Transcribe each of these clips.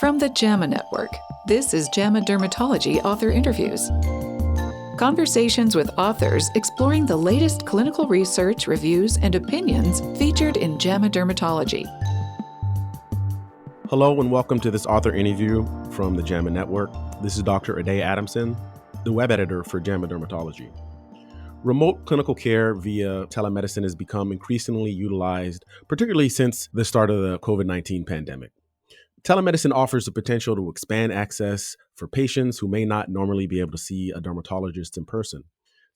From the JAMA Network, this is JAMA Dermatology Author Interviews. Conversations with authors exploring the latest clinical research, reviews, and opinions featured in JAMA Dermatology. Hello and welcome to this author interview from the JAMA Network. This is Dr. Adamson, the web editor for JAMA Dermatology. Remote clinical care via telemedicine has become increasingly utilized, particularly since the start of the COVID-19 pandemic. Telemedicine offers the potential to expand access for patients who may not normally be able to see a dermatologist in person.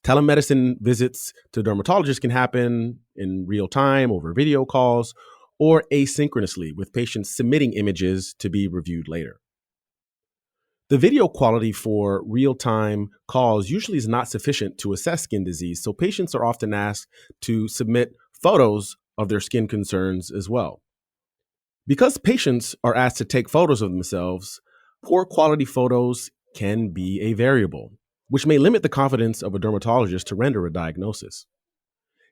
Telemedicine visits to dermatologists can happen in real time over video calls or asynchronously with patients submitting images to be reviewed later. The video quality for real-time calls usually is not sufficient to assess skin disease, so patients are often asked to submit photos of their skin concerns as well. Because patients are asked to take photos of themselves, poor quality photos can be a variable, which may limit the confidence of a dermatologist to render a diagnosis.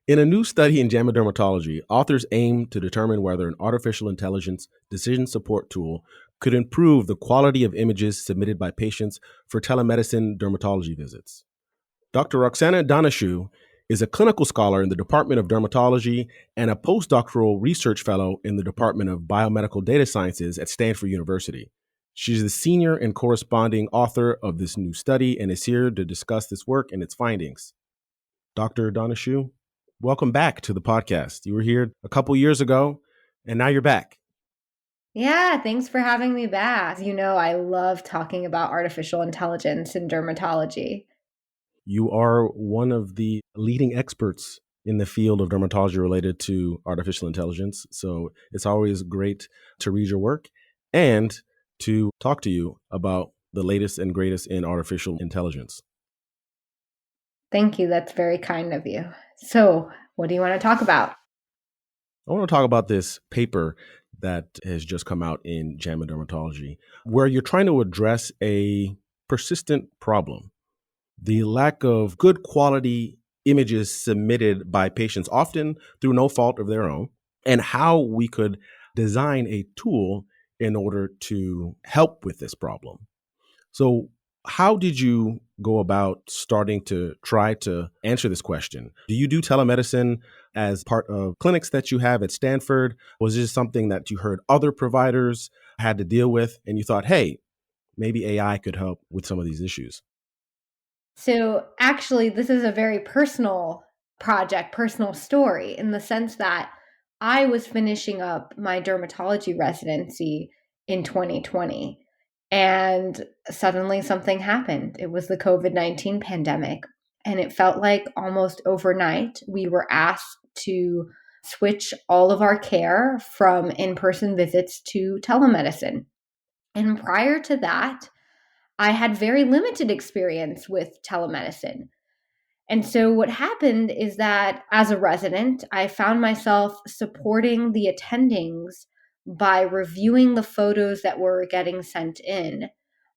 In a new study in JAMA Dermatology, authors aim to determine whether an artificial intelligence decision support tool could improve the quality of images submitted by patients for telemedicine dermatology visits. Dr. Roxana Daneshjou is a clinical scholar in the Department of Dermatology and a postdoctoral research fellow in the Department of Biomedical Data Sciences at Stanford University. She's the senior and corresponding author of this new study and is here to discuss this work and its findings. Dr. Daneshjou, welcome back to the podcast. You were here a couple years ago, and now you're back. Yeah, thanks for having me back. You know, I love talking about artificial intelligence in dermatology. You are one of the leading experts in the field of dermatology related to artificial intelligence. So it's always great to read your work and to talk to you about the latest and greatest in artificial intelligence. Thank you. That's very kind of you. So, what do you want to talk about? I want to talk about this paper that has just come out in JAMA Dermatology, where you're trying to address a persistent problem. The lack of good quality images submitted by patients, often through no fault of their own, and how we could design a tool in order to help with this problem. So how did you go about starting to try to answer this question? Do you do telemedicine as part of clinics that you have at Stanford? Was this something that you heard other providers had to deal with and you thought, hey, maybe AI could help with some of these issues? So, actually, this is a very personal project, personal story, in the sense that I was finishing up my dermatology residency in 2020, and suddenly something happened. It was the COVID-19 pandemic, and it felt like almost overnight we were asked to switch all of our care from in-person visits to telemedicine. And prior to that, I had very limited experience with telemedicine. And so what happened is that as a resident, I found myself supporting the attendings by reviewing the photos that were getting sent in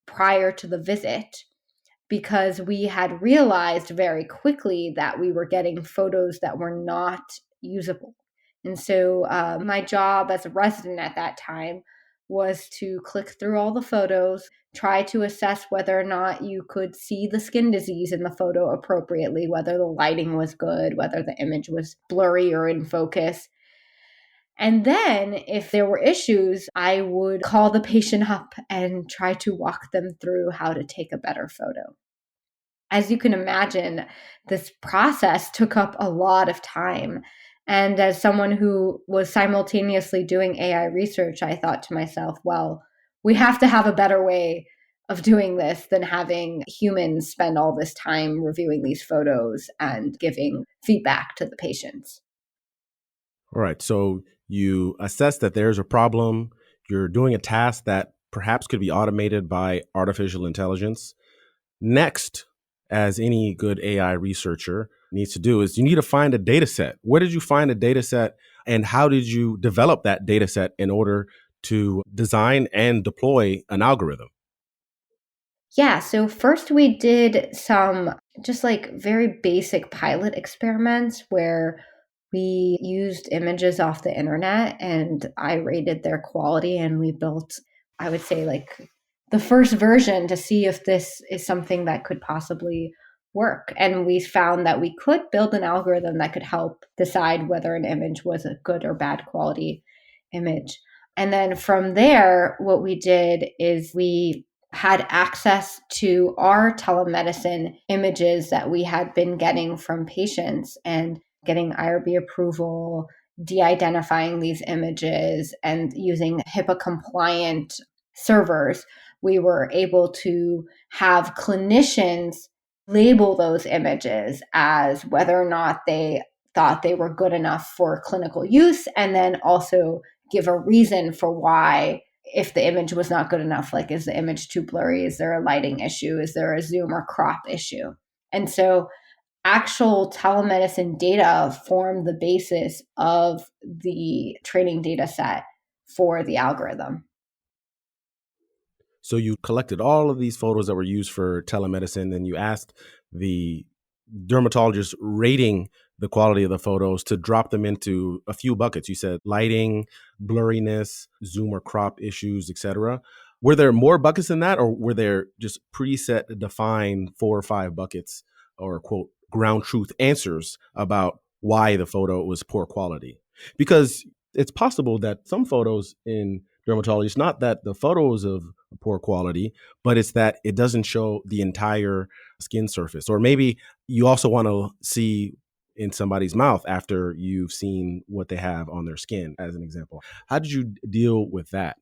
prior to the visit, because we had realized very quickly that we were getting photos that were not usable. And so my job as a resident at that time was to click through all the photos, try to assess whether or not you could see the skin disease in the photo appropriately, whether the lighting was good, whether the image was blurry or in focus. And then if there were issues, I would call the patient up and try to walk them through how to take a better photo. As you can imagine, this process took up a lot of time. And as someone who was simultaneously doing AI research, I thought to myself, well, we have to have a better way of doing this than having humans spend all this time reviewing these photos and giving feedback to the patients. All right. So you assess that there's a problem. You're doing a task that perhaps could be automated by artificial intelligence. Next, as any good AI researcher needs to do, is you need to find a data set. Where did you find a data set and how did you develop that data set in order to design and deploy an algorithm? Yeah, so first we did some just like very basic pilot experiments where we used images off the internet and I rated their quality and we built I would say, like the first version to see if this is something that could possibly work. And we found that we could build an algorithm that could help decide whether an image was a good or bad quality image. And then from there, what we did is we had access to our telemedicine images that we had been getting from patients and getting IRB approval, de-identifying these images, and using HIPAA compliant servers. We were able to have clinicians label those images as whether or not they thought they were good enough for clinical use, and then also give a reason for why, if the image was not good enough, like, is the image too blurry? Is there a lighting issue? Is there a zoom or crop issue? And so actual telemedicine data formed the basis of the training data set for the algorithm. So you collected all of these photos that were used for telemedicine, and you asked the dermatologist rating the quality of the photos to drop them into a few buckets. You said lighting, blurriness, zoom or crop issues, etc. Were there more buckets than that, or were there just preset defined 4 or 5 buckets, or quote ground truth answers about why the photo was poor quality? Because it's possible that some photos in dermatology, it's not that the photo is of poor quality, but it's that it doesn't show the entire skin surface. Or maybe you also want to see in somebody's mouth after you've seen what they have on their skin, as an example. How did you deal with that?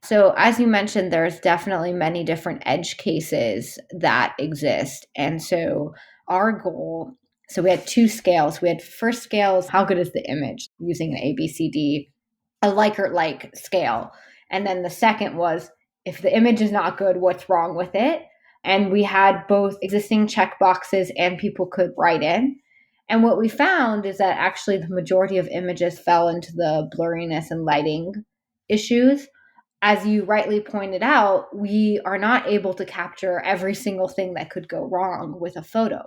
So, as you mentioned, there's definitely many different edge cases that exist. And so, our goal, so we had 2 scales. We had first scales, how good is the image, using the ABCD, a Likert-like scale. And then the second was, if the image is not good, what's wrong with it? And we had both existing check boxes and people could write in. And what we found is that actually the majority of images fell into the blurriness and lighting issues. As you rightly pointed out, we are not able to capture every single thing that could go wrong with a photo.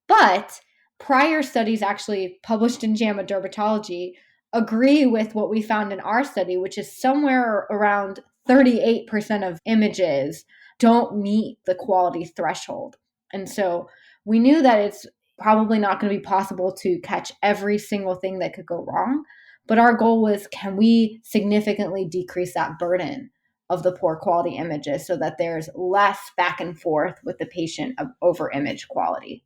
But prior studies actually published in JAMA Dermatology agree with what we found in our study, which is somewhere around 38% of images don't meet the quality threshold. And so we knew that it's probably not going to be possible to catch every single thing that could go wrong. But our goal was, can we significantly decrease that burden of the poor quality images so that there's less back and forth with the patient over image quality?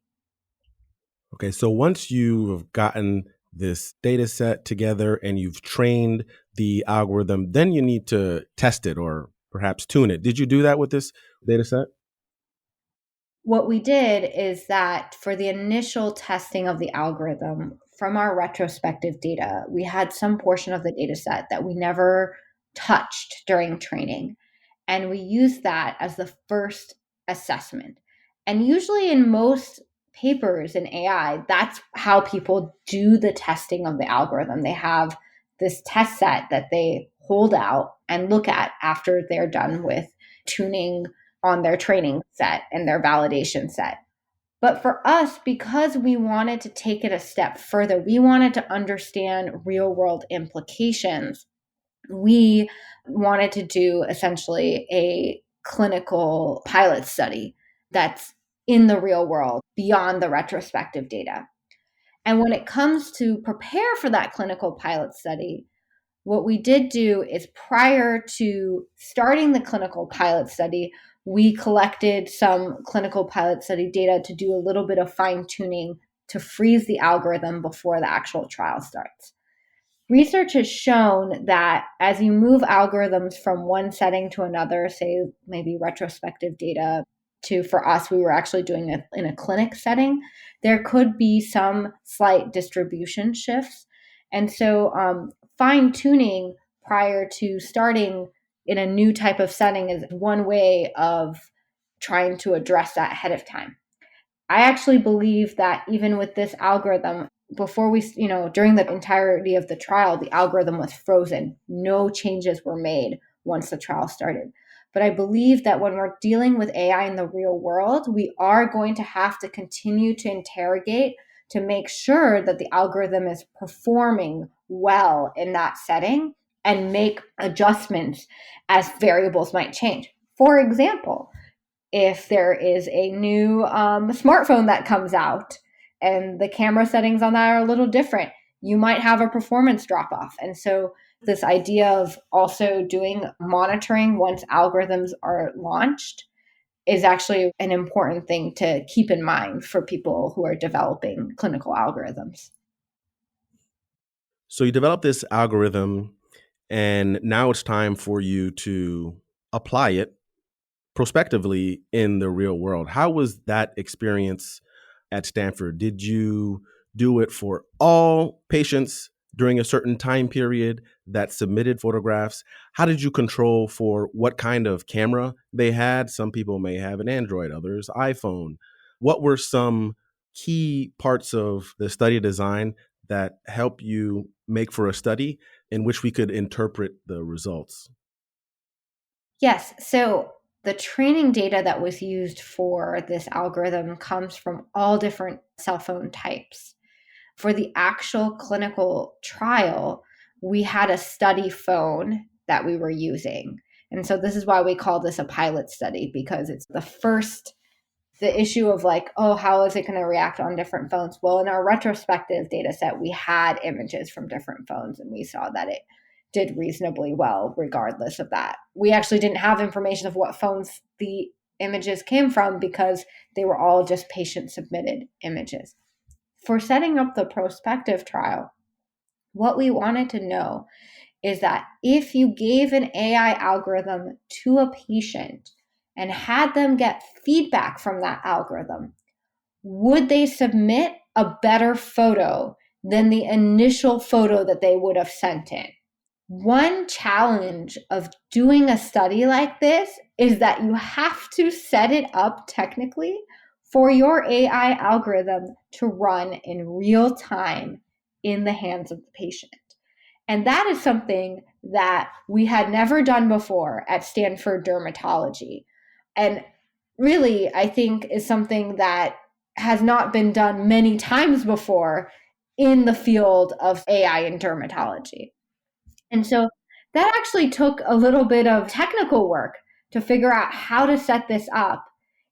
Okay, so once you've gotten this data set together and you've trained the algorithm, then you need to test it or perhaps tune it. Did you do that with this data set? What we did is that for the initial testing of the algorithm from our retrospective data, we had some portion of the data set that we never touched during training. And we used that as the first assessment. And usually in most papers in AI, that's how people do the testing of the algorithm. They have this test set that they hold out and look at after they're done with tuning on their training set and their validation set. But for us, because we wanted to take it a step further, we wanted to understand real world implications. We wanted to do essentially a clinical pilot study that's in the real world beyond the retrospective data. And when it comes to prepare for that clinical pilot study, what we did do is, prior to starting the clinical pilot study, we collected some clinical pilot study data to do a little bit of fine tuning to freeze the algorithm before the actual trial starts. Research has shown that as you move algorithms from one setting to another, say maybe retrospective data to, for us, we were actually doing it in a clinic setting, there could be some slight distribution shifts. And so fine tuning prior to starting in a new type of setting is one way of trying to address that ahead of time. I actually believe that even with this algorithm, before we, during the entirety of the trial, the algorithm was frozen. No changes were made once the trial started. But I believe that when we're dealing with AI in the real world, we are going to have to continue to interrogate to make sure that the algorithm is performing well in that setting and make adjustments as variables might change. For example, if there is a new smartphone that comes out and the camera settings on that are a little different, you might have a performance drop off. And so this idea of also doing monitoring once algorithms are launched is actually an important thing to keep in mind for people who are developing clinical algorithms. So you develop this algorithm, and now it's time for you to apply it prospectively in the real world. How was that experience at Stanford? Did you do it for all patients during a certain time period that submitted photographs? How did you control for what kind of camera they had? Some people may have an Android, others iPhone. What were some key parts of the study design that help you make for a study in which we could interpret the results? Yes. So the training data that was used for this algorithm comes from all different cell phone types. For the actual clinical trial, we had a study phone that we were using. And so this is why we call this a pilot study, because it's the issue of like, oh, how is it going to react on different phones? Well, in our retrospective data set, we had images from different phones and we saw that it did reasonably well regardless of that. We actually didn't have information of what phones the images came from because they were all just patient submitted images. For setting up the prospective trial, what we wanted to know is that if you gave an AI algorithm to a patient and had them get feedback from that algorithm, would they submit a better photo than the initial photo that they would have sent in? One challenge of doing a study like this is that you have to set it up technically for your AI algorithm to run in real time in the hands of the patient. And that is something that we had never done before at Stanford Dermatology. And really, I think is something that has not been done many times before in the field of AI in dermatology. And so that actually took a little bit of technical work to figure out how to set this up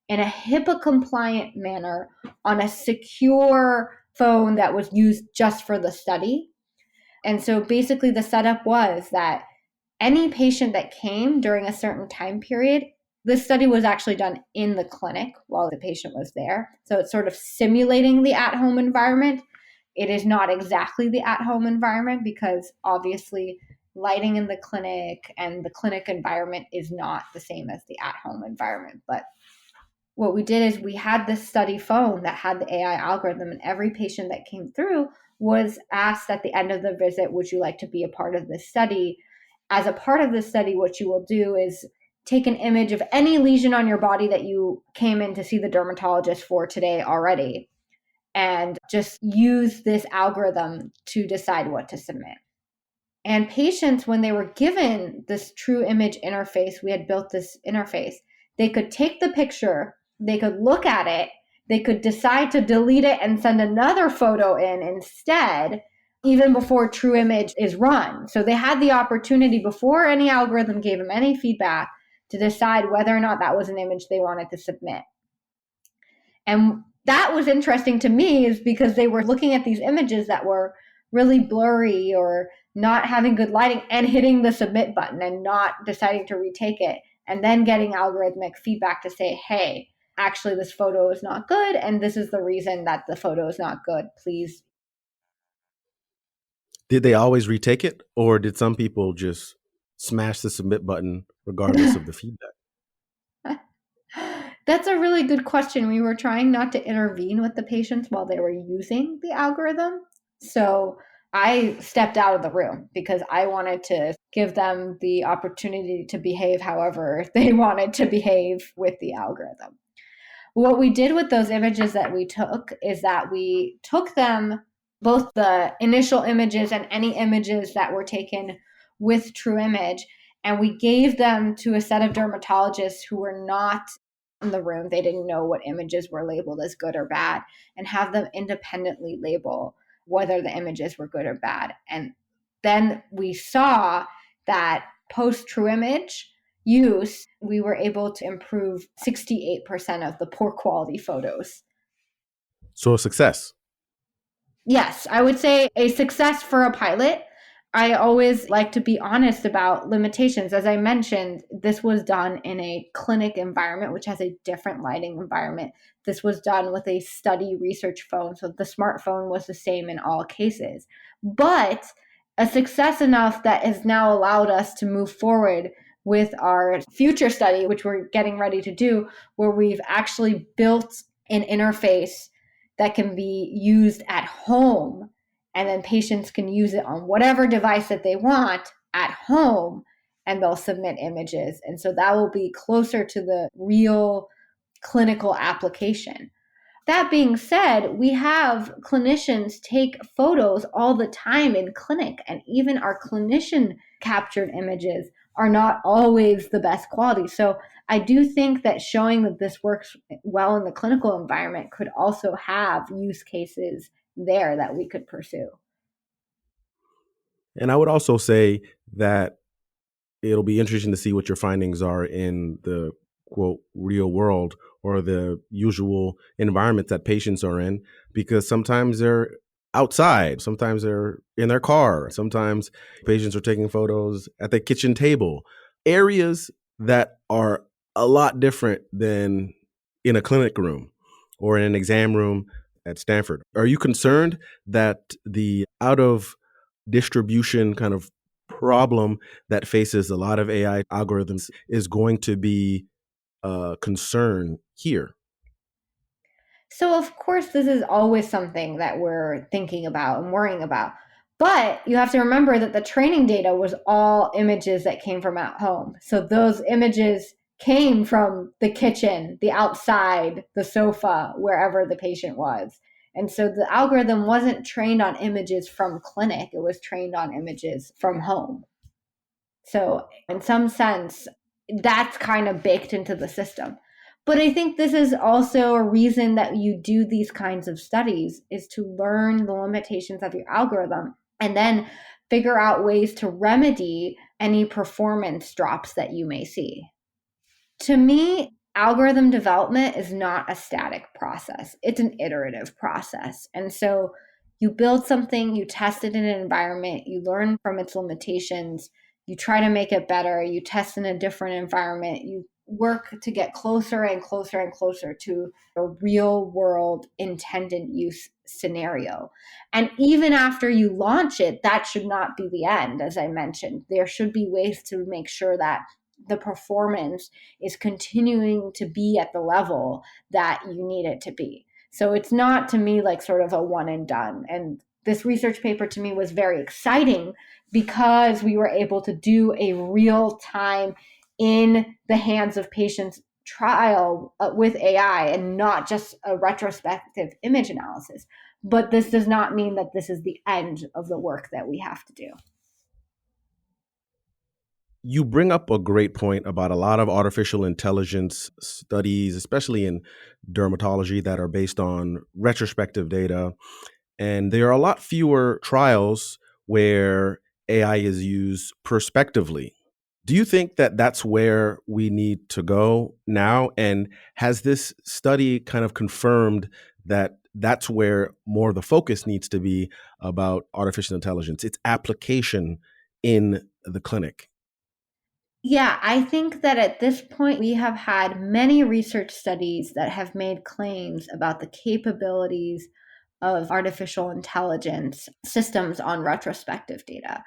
in a HIPAA compliant manner on a secure phone that was used just for the study. And so basically the setup was that any patient that came during a certain time period, this study was actually done in the clinic while the patient was there. So it's sort of simulating the at-home environment. It is not exactly the at-home environment because obviously lighting in the clinic and the clinic environment is not the same as the at-home environment. But what we did is we had this study phone that had the AI algorithm, and every patient that came through was asked at the end of the visit, would you like to be a part of this study? As a part of this study, what you will do is take an image of any lesion on your body that you came in to see the dermatologist for today already, and just use this algorithm to decide what to submit. And patients, when they were given this true image interface, we had built this interface, they could take the picture, they could look at it, they could decide to delete it and send another photo in instead, even before true image is run. So they had the opportunity before any algorithm gave them any feedback to decide whether or not that was an image they wanted to submit. And that was interesting to me is because they were looking at these images that were really blurry or not having good lighting and hitting the submit button and not deciding to retake it, and then getting algorithmic feedback to say, hey, actually this photo is not good and this is the reason that the photo is not good. Please. Did they always retake it, or did some people just smash the submit button regardless of the feedback? That's a really good question. We were trying not to intervene with the patients while they were using the algorithm. So I stepped out of the room because I wanted to give them the opportunity to behave however they wanted to behave with the algorithm. What we did with those images that we took is that we took them, both the initial images and any images that were taken with true image, and we gave them to a set of dermatologists who were not in the room. They didn't know what images were labeled as good or bad, and have them independently label whether the images were good or bad. And then we saw that post true image use, we were able to improve 68% of the poor quality photos. So a success. Yes, I would say a success for a pilot. I always like to be honest about limitations. As I mentioned, this was done in a clinic environment, which has a different lighting environment. This was done with a study research phone. So the smartphone was the same in all cases. But a success enough that has now allowed us to move forward with our future study, which we're getting ready to do, where we've actually built an interface that can be used at home, and then patients can use it on whatever device that they want at home, and they'll submit images. And so that will be closer to the real clinical application. That being said, we have clinicians take photos all the time in clinic, and even our clinician captured images are not always the best quality. So I do think that showing that this works well in the clinical environment could also have use cases there that we could pursue. And I would also say that it'll be interesting to see what your findings are in the quote real world or the usual environment that patients are in, because sometimes they're outside, sometimes they're in their car, sometimes patients are taking photos at the kitchen table, areas that are a lot different than in a clinic room or in an exam room at Stanford. Are you concerned that the out of distribution kind of problem that faces a lot of AI algorithms is going to be a concern here? So, of course, this is always something that we're thinking about and worrying about. But you have to remember that the training data was all images that came from at home. So, those images came from the kitchen, the outside, the sofa, wherever the patient was. And so the algorithm wasn't trained on images from clinic, it was trained on images from home. So, in some sense, that's kind of baked into the system. But I think this is also a reason that you do these kinds of studies is to learn the limitations of your algorithm and then figure out ways to remedy any performance drops that you may see. To me, algorithm development is not a static process, it's an iterative process. And so you build something, you test it in an environment, you learn from its limitations, you try to make it better, you test in a different environment, you work to get closer and closer and closer to a real world intended use scenario. And even after you launch it, that should not be the end. As I mentioned, there should be ways to make sure that the performance is continuing to be at the level that you need it to be. So it's not, to me, like sort of a one and done. And this research paper to me was very exciting because we were able to do a real time in the hands of patients trial with AI and not just a retrospective image analysis. But this does not mean that this is the end of the work that we have to do. You bring up a great point about a lot of artificial intelligence studies, especially in dermatology, that are based on retrospective data. And there are a lot fewer trials where AI is used prospectively. Do you think that that's where we need to go now? And has this study kind of confirmed that that's where more of the focus needs to be about artificial intelligence, its application in the clinic? Yeah, I think that at this point, we have had many research studies that have made claims about the capabilities of artificial intelligence systems on retrospective data,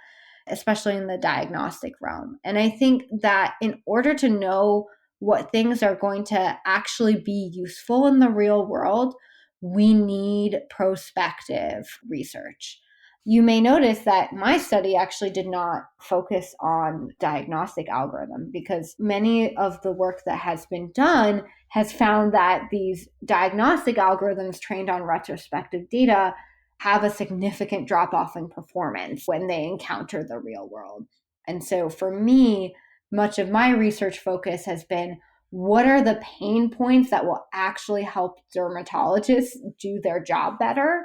especially in the diagnostic realm. And I think that in order to know what things are going to actually be useful in the real world, we need prospective research. You may notice that my study actually did not focus on diagnostic algorithm because many of the work that has been done has found that these diagnostic algorithms trained on retrospective data have a significant drop off in performance when they encounter the real world. And so for me, much of my research focus has been what are the pain points that will actually help dermatologists do their job better?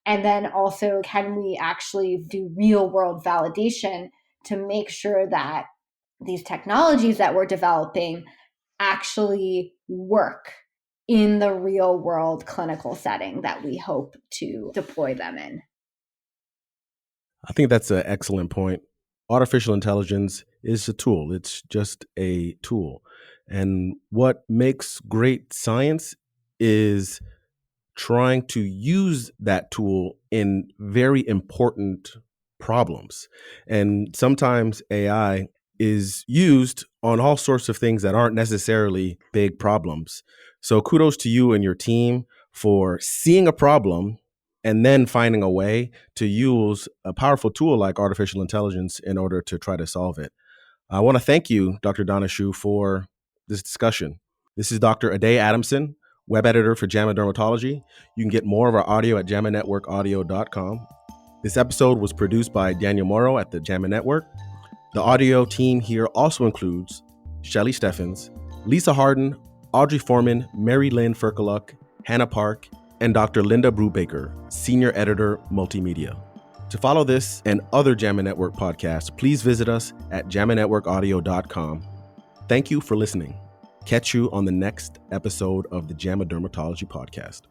And then also, can we actually do real world validation to make sure that these technologies that we're developing actually work in the real world clinical setting that we hope to deploy them in. I think that's an excellent point. Artificial intelligence is a tool. It's just a tool. And what makes great science is trying to use that tool in very important problems. And sometimes AI is used on all sorts of things that aren't necessarily big problems. So kudos to you and your team for seeing a problem and then finding a way to use a powerful tool like artificial intelligence in order to try to solve it. I want to thank you, Dr. Daneshjou, for this discussion. This is Dr. Adamson, web editor for JAMA Dermatology. You can get more of our audio at jamanetworkaudio.com. This episode was produced by Daniel Morrow at the JAMA Network. The audio team here also includes Shelly Steffens, Lisa Harden, Audrey Foreman, Mary Lynn Ferkaluk, Hannah Park, and Dr. Linda Brubaker, Senior Editor, Multimedia. To follow this and other JAMA Network podcasts, please visit us at jamanetworkaudio.com. Thank you for listening. Catch you on the next episode of the JAMA Dermatology Podcast.